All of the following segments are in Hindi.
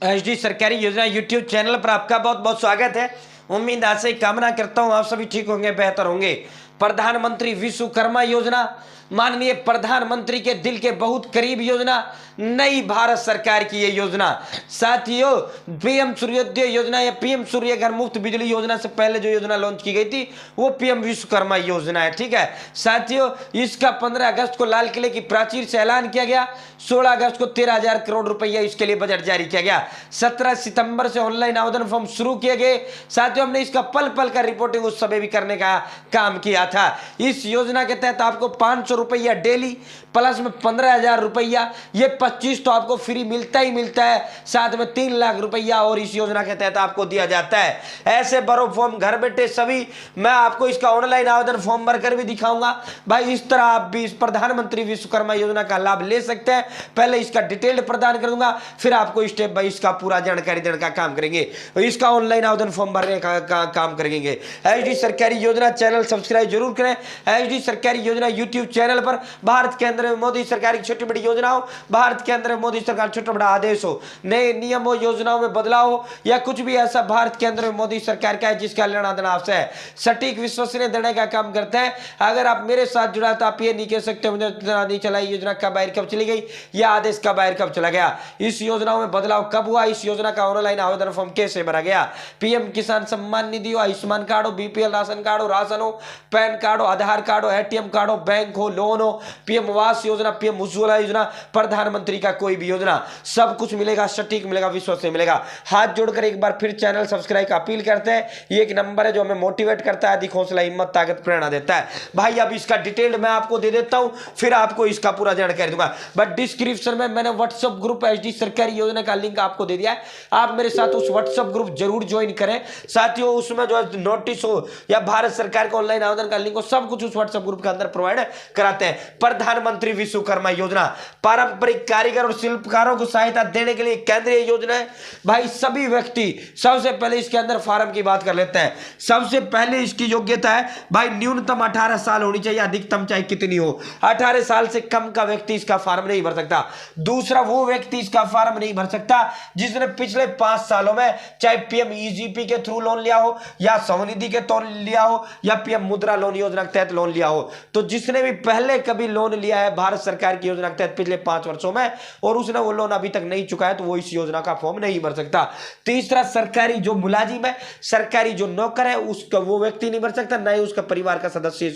एचडी सरकारी योजना यूट्यूब चैनल पर आपका बहुत बहुत स्वागत है। उम्मीद आज से कामना करता हूं आप सभी ठीक होंगे, बेहतर होंगे। प्रधानमंत्री विश्वकर्मा योजना माननीय प्रधानमंत्री के दिल के बहुत करीब योजना, नई भारत सरकार की ये योजना। साथियों, पीएम सूर्योदय योजना या पीएम सूर्य घर मुफ्त बिजली योजना से पहले जो योजना लॉन्च की गई थी वो पीएम विश्वकर्मा योजना है। ठीक है साथियों, इसका 15 अगस्त को लाल किले की प्राचीर से ऐलान किया गया। 16 अगस्त को 13,000 करोड़ रुपया इसके लिए बजट जारी किया गया। 17 सितंबर से ऑनलाइन आवेदन फॉर्म शुरू किए गए। साथियों, हमने इसका पल पल का रिपोर्टिंग उस समय भी करने का काम किया था। इस योजना के तहत आपको 500 रुपया डेली प्लस में 15,000 रुपया, ये 25 तो आपको फ्री मिलता ही मिलता है। साथ में 3 लाख रुपया और इस योजना के तहत आपको दिया जाता है। ऐसे भरो फॉर्म घर बैठे सभी। मैं आपको इसका ऑनलाइन आवेदन फॉर्म भरकर भी दिखाऊंगा। भाई इस तरह आप भी इस प्रधानमंत्री विश्वकर्मा योजना का लाभ ले सकते हैं। पहले इसका डिटेल प्रदान करूंगा, फिर आपको स्टेप बाय इसका पूरा जानकारी देने का काम करेंगे। इसका ऑनलाइन आवेदन फॉर्म भरने का काम करेंगे। एचडी सरकारी योजना चैनल सब्सक्राइब जरूर करें। एचडी सरकारी योजना यूट्यूब चैनल पर भारत के अंदर मोदी सरकार की छोटी बड़ी योजना हो, भारत के अंदर मोदी सरकार छोटा बड़ा आदेश हो, नए नियमों योजनाओं में बदलाव हो, या कुछ भी ऐसा भारत के अंदर मोदी सरकार का है जिसका लेना देना आपसे है, सटीक विश्वसनीय देने का काम करते हैं। अगर आप मेरे साथ जुड़ा तो आप ये नहीं कह सकते मुझे नहीं चला, योजना कब बाहर कब चली गई, यह आदेश कब बाहर कब चला गया, इस योजनाओं में बदलाव कब हुआ, इस योजना का ऑनलाइन आवेदन फॉर्म कैसे भरा गया। पीएम किसान सम्मान निधि हो, आयुष्मान कार्ड हो, बीपीएल राशन कार्ड हो, राशन हो, पैन कार्ड हो, आधार कार्ड हो, एटीएम कार्ड हो, बैंक हो, लोन हो, पीएम आवास योजना, पीएम उज्ज्वला योजना, प्रधानमंत्री का कोई भी योजना, सब कुछ मिलेगा, सटीक मिलेगा, विश्वसनीय मिलेगा। हाथ जोड़कर एक बार फिर चैनल सब्सक्राइब का अपील करते हैं। ये एक नंबर है जो हमें मोटिवेट करता है, अधिक हौसला, हिम्मत, ताकत, प्रेरणा देता है। भाई अब इसका डिटेल मैं आपको दे देता हूं, फिर आपको इसका पूरा जानकारी दूंगा। बट डिस्क्रिप्शन में मैंने व्हाट्सएप ग्रुप एचडी सरकारी योजना का लिंक आपको दे दिया है। आप मेरे साथ उस व्हाट्सएप ग्रुप जरूर ज्वाइन करें। साथियों, उसमें जो है नोटिस हो या भारत सरकार का ऑनलाइन आवेदन का लिंक हो, सब कुछ उस व्हाट्सएप ग्रुप के अंदर प्रोवाइड कराते हैं। प्रधानमंत्री विश्वकर्मा योजना पारंपरिक कारीगर और शिल्पकारों को सहायता देने के लिए केंद्रीय योजना है। भाई सभी व्यक्ति, सबसे पहले इसके अंदर फार्म की बात कर लेते हैं। सबसे पहले इसकी योग्यता है भाई न्यूनतम 18 साल होनी चाहिए, अधिकतम चाहे कितनी हो। 18 साल से कम का व्यक्ति इसका फार्म नहीं भर सकता। दूसरा, वो व्यक्ति इसका फार्म नहीं भर सकता जिसने पिछले 5 सालों में चाहे पीएम ईजीपी के थ्रू लोन लिया हो, या स्वनिधि के तौर लिया हो, या पीएम मुद्रा लोन योजना के तहत लोन लिया हो। तो जिसने भी पहले कभी लोन लिया है भारत सरकार की योजना के तहत पिछले 5 वर्षों में और उसने वो लोन अभी तक नहीं चुका है, तो वो इस योजना का फॉर्म नहीं भर सकता। तीसरा, सरकारी जो मुलाजिम है, सरकारी जो नौकर है, उसका वो व्यक्ति नहीं भर सकता, ना ही उसका परिवार का सदस्य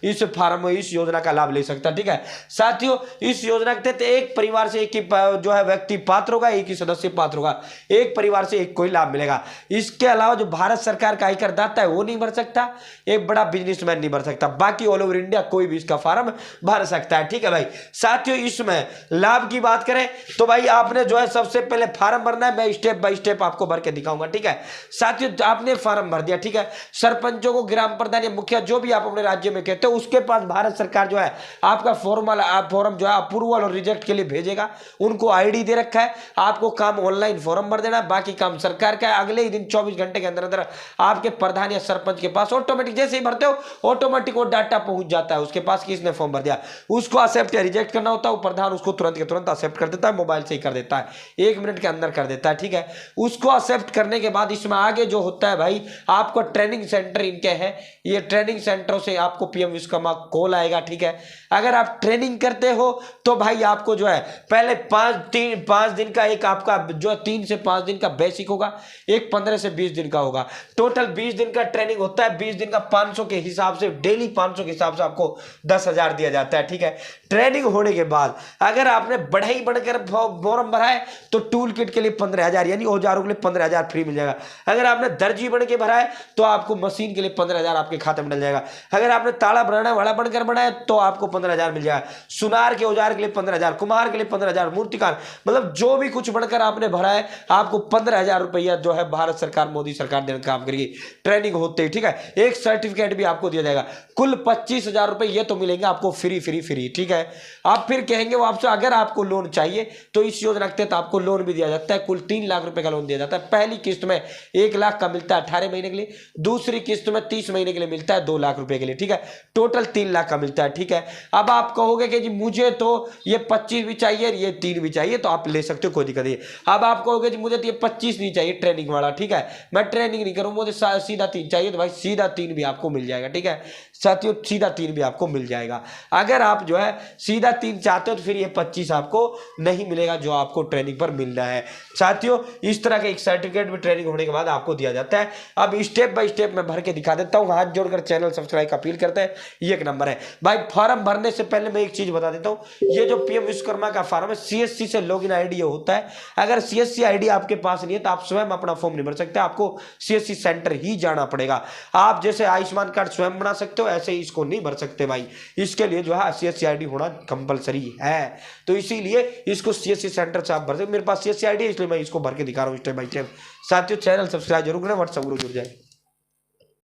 इस फार्म इस योजना का लाभ ले सकता। ठीक है साथियों, इस योजना के तहत एक परिवार से एक ही जो है व्यक्ति पात्र होगा, एक ही सदस्य पात्र होगा, एक परिवार से एक कोई लाभ मिलेगा। इसके अलावा जो भारत सरकार का आयकर दाता है वो नहीं भर सकता, एक बड़ा बिजनेसमैन नहीं भर सकता। बाकी ऑल ओवर इंडिया कोई भी इसका फार्म भर सकता है। ठीक है भाई साथियों, इसमें लाभ की बात करें तो भाई आपने जो है सबसे पहले फार्म भरना है। मैं स्टेप बाय स्टेप आपको भर के दिखाऊंगा। ठीक है साथियों, आपने फार्म भर दिया, ठीक है, सरपंचों को, ग्राम प्रधान या मुखिया जो भी आप अपने राज्य में कहते हो, उसके पास भारत सरकार जो है आपका फॉर्म जो है अप्रूवल और रिजेक्ट के लिए भेजेगा। उनको आईडी दे रखा है, आपको काम ऑनलाइन फॉर्म भर देना, बाकी काम सरकार का है। अगले ही दिन 24 घंटे के अंदर अंदर आपके प्रधान या सरपंच के पास ऑटोमेटिक, जैसे ही भरते हो ऑटोमेटिक वो डाटा पहुंच जाता है उसके पास, किसने फॉर्म भर दिया। उसको एक्सेप्ट या रिजेक्ट करना होता है, वो प्रधान उसको तुरंत के तुरंत एक्सेप्ट कर देता है, मोबाइल से ही कर देता है, 1 मिनट के अंदर कर देता है। ठीक है, उसको एक्सेप्ट करने के बाद इसमें आगे जो होता है भाई, आपको ट्रेनिंग सेंटर इनके हैं, ये ट्रेनिंग सेंटरों से आपको पीएम विश्वकर्मा कॉल आएगा। ठीक है, अगर आप ट्रेनिंग करते हो तो भाई आपको जो है पहले 5 दिन का एक आपका जो है 3 से 5 दिन का बेसिक होगा, एक 15 से 20 दिन का होगा, टोटल 20 दिन का ट्रेनिंग होता है। 20 दिन का 500 के हिसाब से, डेली 500 के हिसाब से आपको 10,000 दिया जाता है। ठीक है, ट्रेनिंग होने के बाद अगर आपने बढ़ई बढ़कर फॉर्म भरा है तो टूल किट के लिए 15,000 यानी औजारों के लिए 15,000 फ्री मिल जाएगा। अगर आपने दर्जी बन के भरा है तो आपको मशीन के लिए 15,000 आपके खाते में डल जाएगा। अगर आपने ताला बनाना वाला बनकर बनाया तो आपको 15,000 मिल जाएगा। सुनार के औजार के लिए 15,000, कुम्हार के लिए 15,000, मूर्तिकार, मतलब जो भी कुछ बनकर आपने भरा है आपको 15,000 रुपया जो है भारत सरकार, मोदी सरकार देने का काम करेगी ट्रेनिंग होते ही। ठीक है, एक सर्टिफिकेट भी आपको दिया जाएगा। कुल 25,000 रुपए ये तो मिलेंगे देंगे आपको फ्री फ्री फ्री, ठीक है। आप फिर कहेंगे वो आपसे अगर आपको लोन चाहिए तो इस योजना के तहत आपको लोन भी दिया जाता है। कुल 3 लाख रुपए का लोन दिया जाता है। पहली किस्त में 1 लाख का मिलता है 18 महीने के लिए, दूसरी किस्त में 30 महीने के लिए मिलता है 2 लाख रुपए के लिए, ठीक है। टोटल 3 लाख का मिलता है, ठीक है। अब आप कहोगे कि जी मुझे तो ये 25 भी चाहिए ये 3 भी चाहिए, तो आप ले सकते हो, कोई दिक्कत नहीं। अब आप कहोगे जी मुझे तो ये 25 नहीं चाहिए ट्रेनिंग वाला, ठीक है, मैं ट्रेनिंग नहीं करूँ, मुझे सीधा 3 चाहिए, तो भाई सीधा 3 भी आपको मिल जाएगा, ठीक है साथियों, सीधा 3 भी आपको मिल जाएगा। अगर आप जो है सीधा 3 चाहते हो तो फिर ये 25 आपको नहीं मिलेगा जो आपको ट्रेनिंग पर मिल रहा है साथियों। इस तरह का एक सर्टिफिकेट भी ट्रेनिंग होने के बाद आपको दिया जाता है। अब स्टेप बाय स्टेप मैं भर के दिखा देता हूँ। हाथ जोड़कर चैनल सब्सक्राइब का अपील करते हैं, ये 1 नंबर है भाई। फॉर्म भरने से पहले मैं एक चीज बता देता हूँ, ये जो पीएम विश्वकर्मा का फॉर्म है CSC से लॉगिन आईडी होता है। अगर CSC आईडी आपके पास नहीं है तो आप स्वयं अपना फॉर्म नहीं भर सकते, आपको CSC सेंटर ही जाना पड़ेगा। आप जैसे आयुष्मान कार्ड स्वयं बना सकते हो ऐसे ही इसको नहीं भर सकते भाई, इसके लिए जो है CSC आईडी होना कंपलसरी है। तो इसीलिए इसको CSC सेंटर से आप भर सकते। मेरे पास CSC आईडी है इसलिए मैं इसको भर के दिखा रहा हूँ स्टेप बाय स्टेप। साथियों चैनल सब्सक्राइब जरूर करें, व्हाट्सएप ग्रुप जुड़ जाए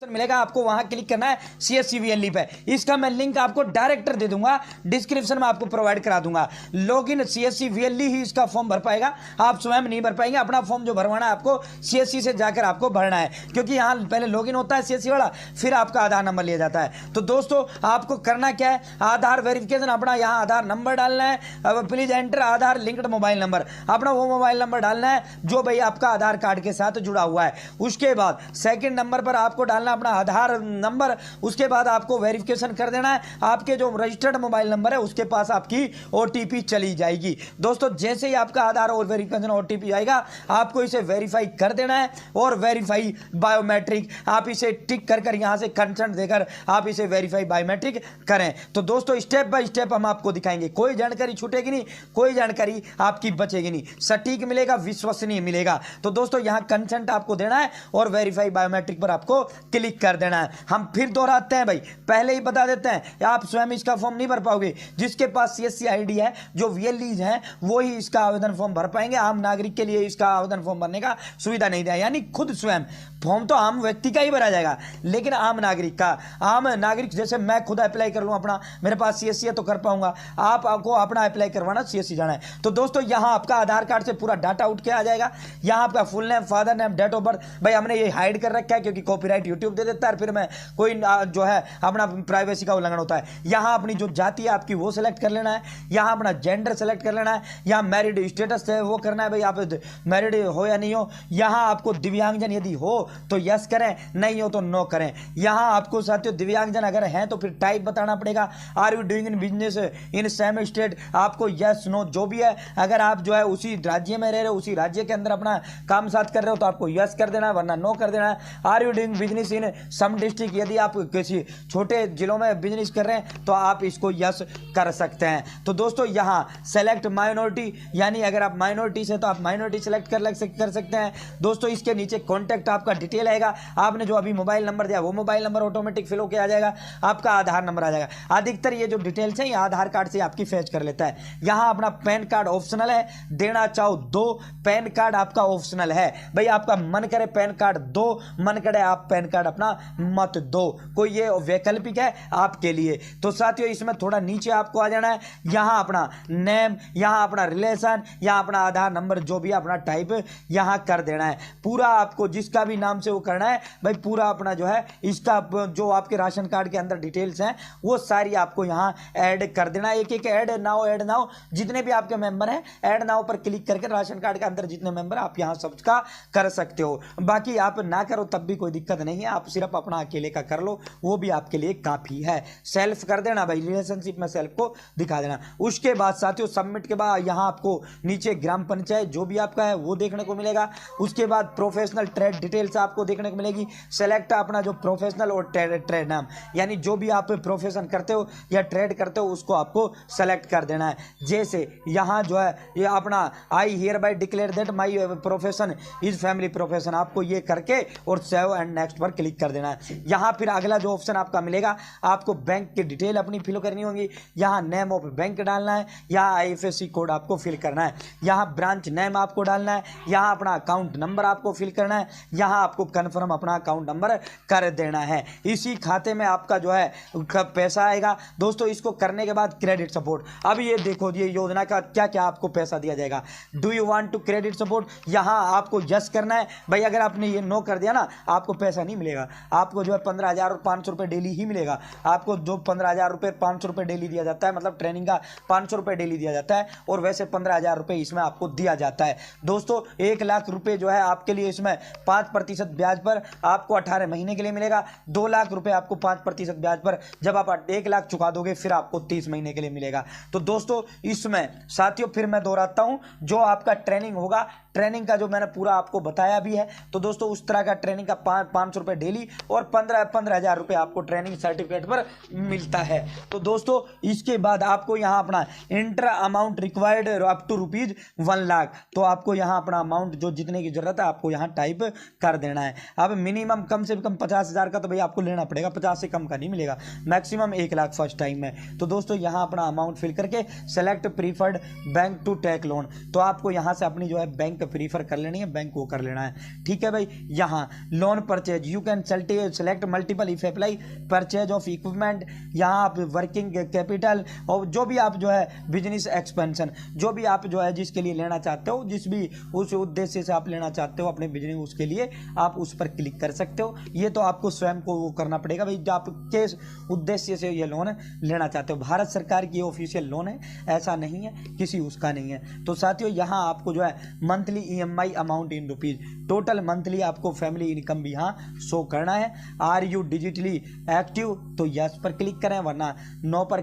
मिलेगा आपको, वहां क्लिक करना है CSC VLE पे। इसका मैं लिंक आपको डायरेक्टर दे दूंगा, डिस्क्रिप्शन में आपको प्रोवाइड करा दूंगा। लॉगिन CSC VLE ही इसका फॉर्म भर पाएगा, आप स्वयं नहीं भर पाएंगे। अपना फॉर्म जो भरवाना है आपको CSC से जाकर आपको भरना है, क्योंकि यहाँ पहले लॉगिन होता है CSC वाला, फिर आपका आधार नंबर लिया जाता है। तो दोस्तों आपको करना क्या है, आधार वेरिफिकेशन, अपना यहाँ आधार नंबर डालना है। अब please enter Aadhaar linked mobile number, अपना वो मोबाइल नंबर डालना है जो भाई आपका आधार कार्ड के साथ जुड़ा हुआ है। उसके बाद सेकंड नंबर पर आपको डालना अपना आधार नंबर, उसके बाद आपको वेरिफिकेशन कर देना है। आपके जो रजिस्टर्ड मोबाइल नंबर है उसके पास आपकी OTP चली जाएगी। दोस्तों जैसे ही आपका आधार और वेरिफिकेशन OTP आएगा आपको इसे वेरीफाई कर देना है, और वेरीफाई बायोमेट्रिक आप इसे टिक कर कर यहां से कंसेंट देकर आप इसे वेरीफाई बायोमेट्रिक करें। तो दोस्तों स्टेप बाय स्टेप हम आपको दिखाएंगे, कोई जानकारी छूटेगी नहीं, कोई जानकारी आपकी बचेगी नहीं, सटीक मिलेगा, विश्वसनीय मिलेगा। तो दोस्तों यहां कंसेंट आपको देना है और वेरीफाई बायोमेट्रिक पर आपको क्लिक कर देना है। हम फिर दोहराते हैं भाई, पहले ही बता देते हैं आप स्वयं इसका फॉर्म नहीं भर पाओगे। जिसके पास CSC आईडी है, जो VLEs हैं, वो ही इसका आवेदन फॉर्म भर पाएंगे। आम नागरिक के लिए इसका आवेदन फॉर्म भरने का सुविधा नहीं दिया, यानी खुद स्वयं फॉर्म तो आम व्यक्ति का ही भरा जाएगा, लेकिन आम नागरिक जैसे मैं खुद अप्लाई कर लूँ अपना, मेरे पास CSC है तो कर पाऊंगा। आपको अपना अप्लाई करवाना CSC जाना है। तो दोस्तों यहाँ आपका आधार कार्ड से पूरा डाटा उठ के आ जाएगा। यहाँ आपका full name, father name, date of birth, भाई हमने ये हाइड कर रखा है क्योंकि कॉपीराइट यूट्यूब दे देता है, फिर मैं कोई जो है अपना प्राइवेसी का उल्लंघन होता है। यहाँ अपनी जो जाति है आपकी वो सिलेक्ट कर लेना है, यहाँ अपना जेंडर सेलेक्ट कर लेना है, यहाँ मैरिड स्टेटस है वो करना है, भाई आप मैरिड हो या नहीं हो। यहाँ आपको दिव्यांगजन यदि हो तो यस करें, नहीं हो तो नो करें। यहाँ आपको साथियों दिव्यांगजन अगर हैं तो फिर टाइप बताना पड़ेगा, are you doing in business in same state, आपको यस नो जो भी है। अगर आप जो है उसी राज्य में रह रहे हो, उसी राज्य के अंदर अपना काम साथ कर रहे हो तो आपको यस कर देना है, वरना नो कर देना है। Are you doing business in some district, यदि आप किसी छोटे जिलों में बिजनेस कर रहे हैं तो आप इसको यस कर सकते हैं। तो दोस्तों यहाँ सेलेक्ट माइनॉरिटी, यानी अगर आप माइनॉरिटी से तो आप माइनॉरिटी सेलेक्ट कर सकते हैं। दोस्तों इसके नीचे कॉन्टैक्ट आपका डिटेल आएगा, आपने जो अभी मोबाइल नंबर दिया वो मोबाइल नंबर ऑटोमेटिक फिल होकर आ जाएगा, आपका आधार नंबर आ जाएगा। अधिकतर ये जो डिटेल्स हैं ये आधार कार्ड से आपकी फैच कर लेता है। यहाँ अपना पैन कार्ड ऑप्शनल है, देना चाहो दो, पैन कार्ड आपका ऑप्शनल है। भाई आपका मन करे पैन कार्ड दो, मन करे आप पैन कार्ड अपना मत दो, कोई ये वैकल्पिक है आपके लिए। तो साथियों इसमें थोड़ा नीचे आपको आ जाना है, यहाँ अपना नेम, यहाँ अपना रिलेशन, यहाँ अपना आधार नंबर जो भी अपना टाइप यहाँ कर देना है। पूरा आपको जिसका भी नाम से वो करना है भाई, पूरा अपना जो है इसका जो आपके राशन कार्ड के अंदर डिटेल्स हैं वो सारी आपको यहाँ ऐड कर देना है। एक एक ऐड नाउ जितने भी आपके मेंबर हैं ऐड नाउ पर क्लिक करके राशन कार्ड के अंदर जितने मेंबर आप यहाँ सबका कर सकते हो। बाकी आप ना करो तब भी कोई दिक्कत नहीं है, आप सिर्फ अपना अकेले का कर लो वो भी आपके लिए काफी है। सेल्फ कर देना भाई, रिलेशनशिप में सेल्फ को दिखा देना। उसके बाद साथियों सबमिट के बाद यहाँ आपको नीचे ग्राम पंचायत जो भी आपका है वो देखने को मिलेगा। उसके बाद प्रोफेशनल ट्रेड डिटेल्स आपको देखने को मिलेगी। सेलेक्ट अपना जो प्रोफेशनल और ट्रेड नाम, यानी जो भी आप प्रोफेशन करते हो या ट्रेड करते हो उसको आपको सेलेक्ट कर देना है। जैसे यहाँ जो है ये अपना I hear bye declare that my profession is family profession, आपको ये करके और सेव एंड नेक्स्ट पर क्लिक क्लिक कर देना है। यहाँ फिर अगला जो ऑप्शन आपका मिलेगा, आपको बैंक की डिटेल अपनी फिल करनी होगी। यहाँ नेम ऑफ बैंक डालना है, यहाँ IFSC कोड आपको फिल करना है, यहाँ ब्रांच नेम आपको डालना है, यहाँ अपना अकाउंट नंबर आपको फिल करना है, यहाँ आपको कन्फर्म अपना अकाउंट नंबर कर देना है। इसी खाते में आपका जो है पैसा आएगा। दोस्तों इसको करने के बाद क्रेडिट सपोर्ट, अब ये देखो ये योजना का क्या क्या आपको पैसा दिया जाएगा। Do you want to credit support, यहाँ आपको यस करना है भाई। अगर आपने ये नो कर दिया ना, आपको पैसा नहीं मिलेगा। आपको जो है 15,500 रुपये डेली ही मिलेगा। आपको जो 15,000 रुपये 500 रुपये डेली दिया जाता है, मतलब ट्रेनिंग का 500 रुपये डेली दिया जाता है, और वैसे 15,000 रुपये इसमें आपको दिया जाता है। दोस्तों 1 लाख रुपये जो है आपके लिए इसमें 5% ब्याज पर आपको 18 महीने के लिए मिलेगा। 2 लाख रुपये आपको 5% ब्याज पर जब आप 1 लाख चुका दोगे फिर आपको 30 महीने के लिए मिलेगा। तो दोस्तों इसमें साथियों फिर मैं दोहराता हूं, जो आपका ट्रेनिंग होगा, ट्रेनिंग का जो मैंने पूरा आपको बताया भी है, तो दोस्तों उस तरह का ट्रेनिंग का 500 रुपये डेली और 15,000 रुपये आपको ट्रेनिंग सर्टिफिकेट पर मिलता है। तो दोस्तों इसके बाद आपको यहाँ अपना enter amount required up to ₹1 lakh, तो आपको यहाँ अपना अमाउंट जो जितने की जरूरत है आपको यहाँ टाइप कर देना है। अब मिनिमम कम से कम 50,000 का तो भाई आपको लेना पड़ेगा, 50 से कम का नहीं मिलेगा, मैक्सिमम 1 लाख फर्स्ट टाइम में। तो दोस्तों यहाँ अपना अमाउंट फिल करके select preferred bank to take loan, तो आपको यहाँ से अपनी जो है बैंक प्रीफर कर लेनी है, बैंक को कर लेना है। ठीक है भाई। यहाँ loan purchase you can select multiple if apply purchase of equipment, यहाँ आप वर्किंग कैपिटल और जो भी आप जो है बिजनेस एक्सपेंशन, जो भी आप जो है जिसके लिए लेना चाहते हो, जिस भी उस उद्देश्य से आप लेना चाहते हो अपने बिजनेस, उसके लिए आप उस पर क्लिक कर सकते हो। ये तो आपको स्वयं को वो करना पड़ेगा भाई, जो आप किस उद्देश्य से ये लोन लेना चाहते हो। भारत सरकार की ऑफिशियल लोन है, ऐसा नहीं है किसी उसका नहीं है। तो साथियों यहाँ आपको जो है monthly EMI amount in rupees, total monthly आपको फैमिली इनकम भी यहाँ शो करना है। आर यू डिजिटली एक्टिव, तो यस पर क्लिक करें, वरना नो पर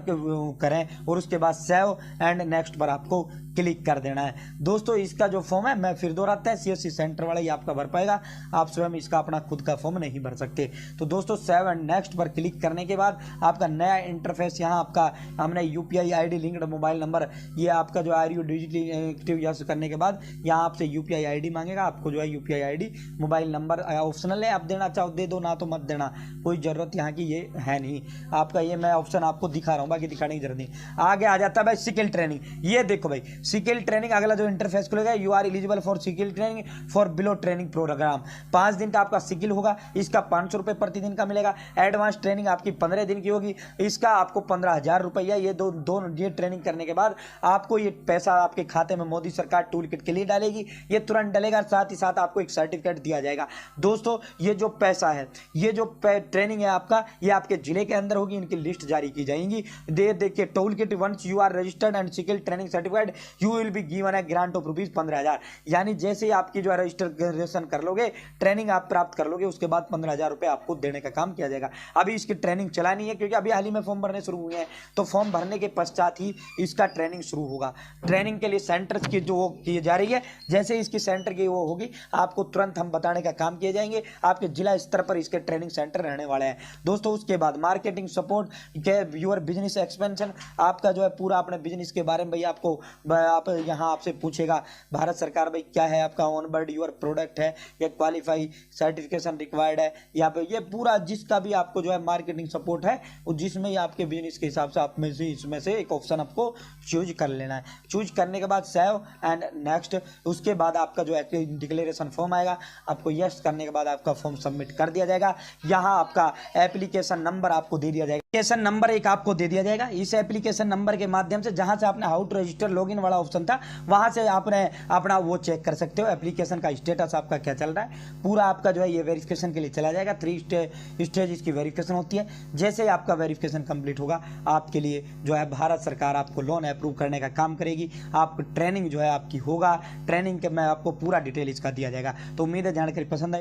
करें, और उसके बाद सेव एंड नेक्स्ट पर आपको क्लिक कर देना है। दोस्तों इसका जो फॉर्म है मैं फिर दोहराता है, CSC सेंटर वाला ही आपका भर पाएगा, आप स्वयं इसका अपना खुद का फॉर्म नहीं भर सकते। तो दोस्तों सेव एंड नेक्स्ट पर क्लिक करने के बाद आपका नया इंटरफेस, यहाँ आपका हमने UPI ID linked mobile number, ये आपका जो are you digitally active yes करने के बाद यहाँ आपसे UPI ID मांगेगा। आपको जो है UPI ID mobile number optional है, आप देना चाहो दे दो, ना तो मत देना, कोई ज़रूरत यहाँ की ये है नहीं। आपका ये मैं ऑप्शन आपको दिखा रहा हूँ, बाकी दिखाने की जरूरत नहीं। आगे आ जाता है भाई स्किल ट्रेनिंग। ये देखो भाई स्किल ट्रेनिंग, अगला जो इंटरफेस खुलेगा, you are eligible for skill training for below training programme. 5 दिन का आपका स्किल होगा, इसका 500 रुपये प्रतिदिन का मिलेगा। एडवांस ट्रेनिंग आपकी 15 दिन की होगी, इसका आपको 15,000 रुपया। ये ये ट्रेनिंग करने के बाद आपको ये पैसा आपके खाते में मोदी सरकार टूल किट के लिए डालेगी, ये तुरंत डलेगा, साथ ही साथ आपको एक सर्टिफिकेट दिया जाएगा। दोस्तों ये जो पैसा है, ये जो ट्रेनिंग है आपका, ये आपके जिले के अंदर होगी, इनकी लिस्ट जारी की जाएगी। देखिए tool kit once you are registered and skill training certificate you will be given है ग्रांट ऑफ ₹15,000, यानी जैसे ही आपकी जो है रजिस्ट्रेशन कर लोगे, ट्रेनिंग आप प्राप्त कर लोगे, उसके बाद 15,000 रुपये आपको देने का काम किया जाएगा। अभी इसकी ट्रेनिंग चलानी है, क्योंकि अभी हाल ही में फॉर्म भरने शुरू हुए हैं, तो फॉर्म भरने के पश्चात ही इसका ट्रेनिंग शुरू होगा। ट्रेनिंग के लिए सेंटर्स की जो की जा रही है, जैसे इसकी सेंटर की वो होगी, आपको तुरंत हम बताने का काम किए जाएंगे। आपके जिला स्तर पर इसके ट्रेनिंग सेंटर रहने वाले हैं। दोस्तों उसके बाद मार्केटिंग सपोर्ट के यूर बिजनेस एक्सपेंशन, आपका जो है पूरा अपने बिजनेस के बारे में भाई आपको आप यहाँ आपसे पूछेगा भारत सरकार भाई क्या है आपका ऑन बोर्ड यूर प्रोडक्ट है या क्वालिफाई सर्टिफिकेशन रिक्वायर्ड है, या पे ये पूरा जिसका भी आपको जो है मार्केटिंग सपोर्ट है, जिसमें ही आपके बिजनेस के हिसाब से आप में से इसमें से एक ऑप्शन आपको चूज कर लेना है। चूज करने के बाद सेव एंड नेक्स्ट, उसके बाद आपका जो है डिक्लेरेशन फॉर्म आएगा, आपको यस करने के बाद आपका फॉर्म सबमिट कर दिया जाएगा। यहाँ आपका एप्लीकेशन नंबर आपको दे दिया जाएगा, एप्लीकेशन नंबर एक आपको दे दिया जाएगा। इस एप्लीकेशन नंबर के माध्यम से जहाँ से आपने हाउ टू रजिस्टर लॉगिन वाला ऑप्शन था, वहाँ से आपने अपना वो चेक कर सकते हो एप्लीकेशन का स्टेटस आपका क्या चल रहा है। पूरा आपका जो है ये वेरिफिकेशन के लिए चला जाएगा। 3 स्टेज इसकी वेरिफिकेशन होती है। जैसे ही आपका वेरिफिकेशन कंप्लीट होगा, आपके लिए जो है भारत सरकार आपको लोन अप्रूव करने का काम करेगी। आप ट्रेनिंग जो है आपकी होगा, ट्रेनिंग के में आपको पूरा डिटेल इसका दिया जाएगा। तो उम्मीद है जानकारी पसंद आई।